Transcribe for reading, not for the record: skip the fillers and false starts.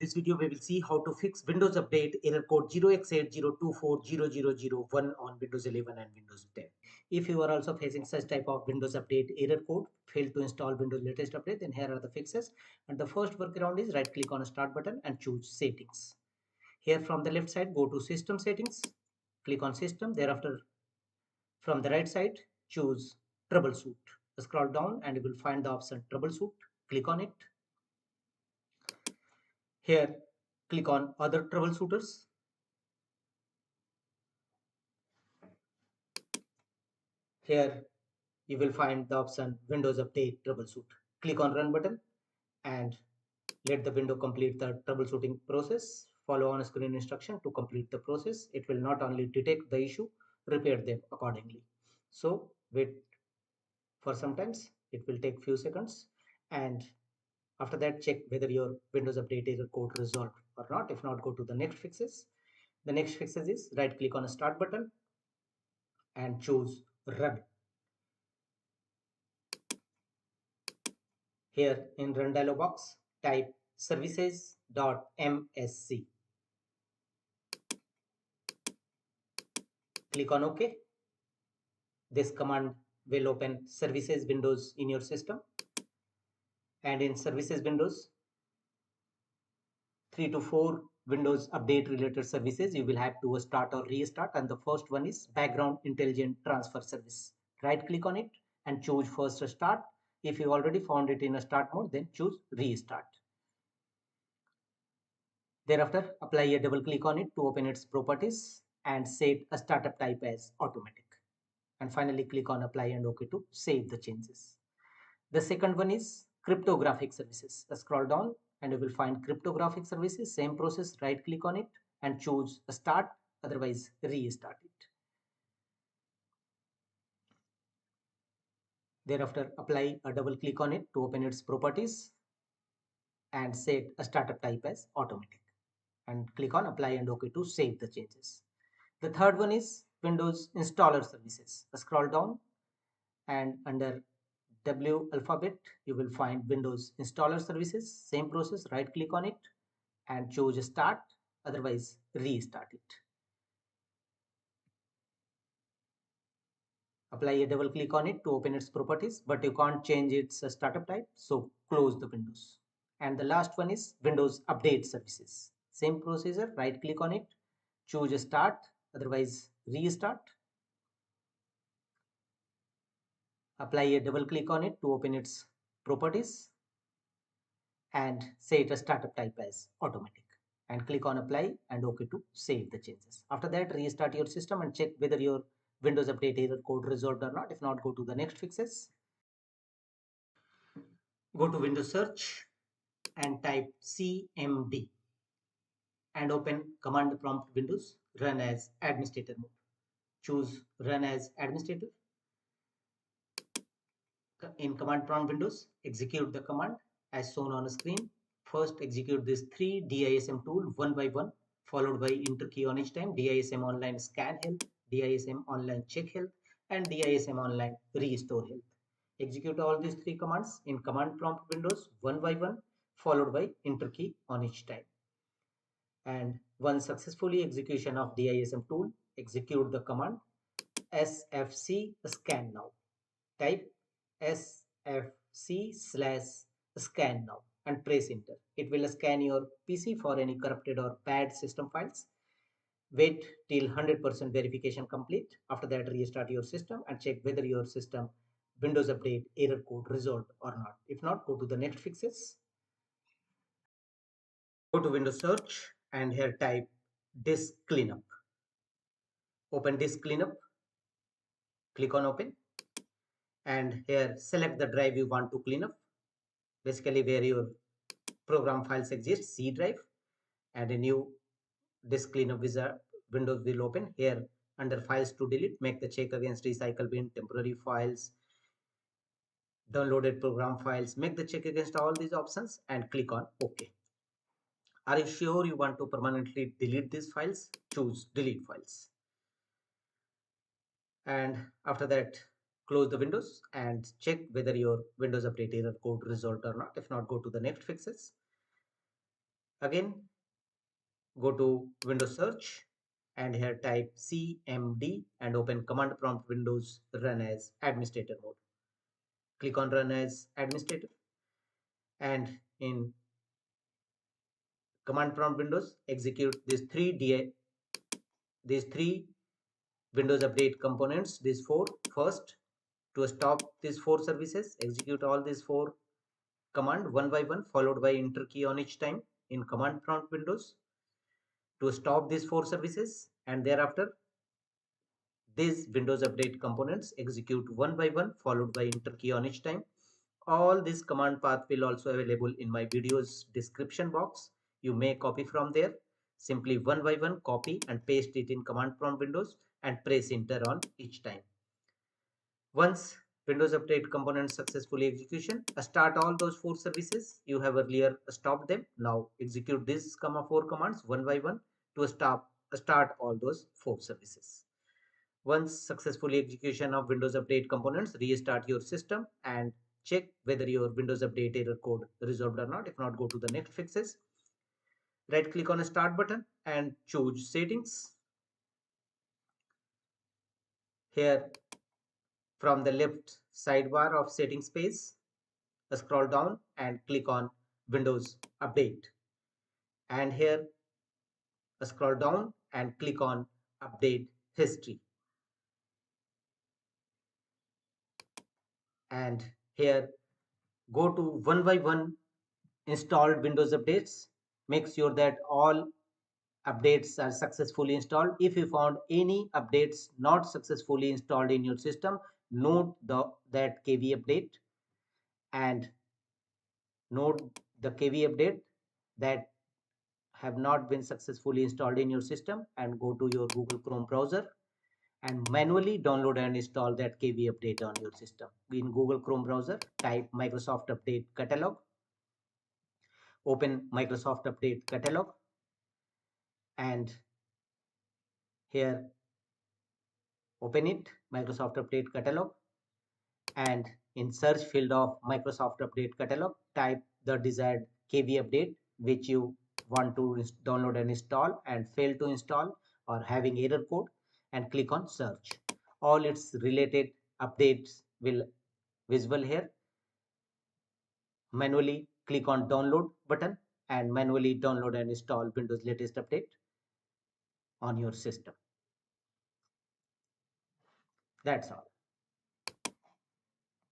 This video we will see how to fix Windows Update error code 0x80240001 on Windows 11 and Windows 10. If you are also facing such type of Windows Update error code, failed to install Windows latest update, then here are the fixes. And the first workaround is right click on Start button and choose Settings. Here from the left side, go to System Settings, click on System. Thereafter, from the right side, choose Troubleshoot. Scroll down and you will find the option Troubleshoot. Click on it. Here, click on Other Troubleshooters. Here, you will find the option Windows Update Troubleshoot. Click on Run button and let the window complete the troubleshooting process. Follow on screen instruction to complete the process. It will not only detect the issue, repair them accordingly. So wait for some times. It will take few seconds, and after that check whether your Windows Update error code resolved or not. If not, go to the next fixes. The next fixes is right click on a Start button and choose Run. Here in Run dialog box, type services.msc. Click on OK. This command will open services windows in your system. And in services windows, 3 to 4 Windows update related services you will have to start or restart. And the first one is background intelligent transfer service. Right click on it and choose first start. If you already found it in a start mode, then choose restart. Thereafter, apply a double click on it to open its properties and set a startup type as automatic. And finally, click on apply and OK to save the changes. The second one is cryptographic services. Scroll down and you will find cryptographic services. Same process, right click on it and choose start, otherwise restart it. Thereafter, apply a double click on it to open its properties and set a startup type as automatic. And click on apply and OK to save the changes. The third one is Windows installer services. Scroll down and under W alphabet you will find Windows installer services. Same process, right click on it and choose start, otherwise restart it. Apply a double click on it to open its properties, but you can't change its startup type, so close the windows. And the last one is Windows update services. Same procedure, right click on it, choose start, otherwise restart. Apply a double click on it to open its properties and set a startup type as automatic. And click on apply and OK to save the changes. After that, restart your system and check whether your Windows Update error code resolved or not. If not, go to the next fixes. Go to Windows Search and type CMD and open command prompt windows, run as administrator mode. Choose run as administrator. In command prompt windows, execute the command as shown on the screen. First, execute these 3 DISM tool one by one, followed by enter key on each time. DISM online scan health, DISM online check health, and DISM online restore health. Execute all these 3 commands in command prompt windows one by one, followed by enter key on each time. And once successfully execution of DISM tool, execute the command sfc scan now. Type sfc/scan now and press enter. It will scan your PC for any corrupted or bad system files. Wait till 100% verification complete. After that, restart your system and check whether your system Windows Update error code resolved or not. If not, go to the next fixes. Go to Windows Search and here type disk cleanup. Open disk cleanup. Click on open. And here select the drive you want to clean up. Basically where your program files exist, C drive, and a new disk cleanup wizard windows will open. Here under files to delete, make the check against recycle bin, temporary files, downloaded program files, make the check against all these options and click on OK. Are you sure you want to permanently delete these files? Choose delete files. And after that, close the windows and check whether your Windows Update error code resolved or not. If not, go to the next fixes. Again, go to Windows search and here type cmd and open command prompt Windows run as administrator mode. Click on run as administrator and in command prompt Windows execute these three Windows Update components, these four. First, to stop these four services, execute all these four command one by one, followed by enter key on each time in command prompt Windows to stop these four services, and thereafter these Windows Update components execute one by one, followed by enter key on each time. All this command path will also available in my video's description box. You may copy from there. Simply one by one copy and paste it in command prompt Windows and press enter on each time. Once Windows Update component successfully execution, start all those four services. You have earlier stopped them. Now execute these four commands one by one to start all those four services. Once successfully execution of Windows Update components, restart your system and check whether your Windows Update error code resolved or not. If not, go to the next fixes. Right click on start button and choose settings. Here from the left sidebar of settings page, scroll down and click on Windows Update. And here scroll down and click on Update History. And here go to one by one installed Windows updates. Make sure that all updates are successfully installed. If you found any updates not successfully installed in your system, note that KV update and note the KV update that have not been successfully installed in your system and go to your Google Chrome browser and manually download and install that KV update on your system. In Google Chrome browser, type Microsoft Update Catalog. Open Microsoft Update Catalog and here open it, Microsoft Update Catalog, and in search field of Microsoft Update Catalog, type the desired KV update which you want to download and install and fail to install or having error code, and click on search. All its related updates will visible here. Manually click on download button and manually download and install Windows latest update on your system. That's all.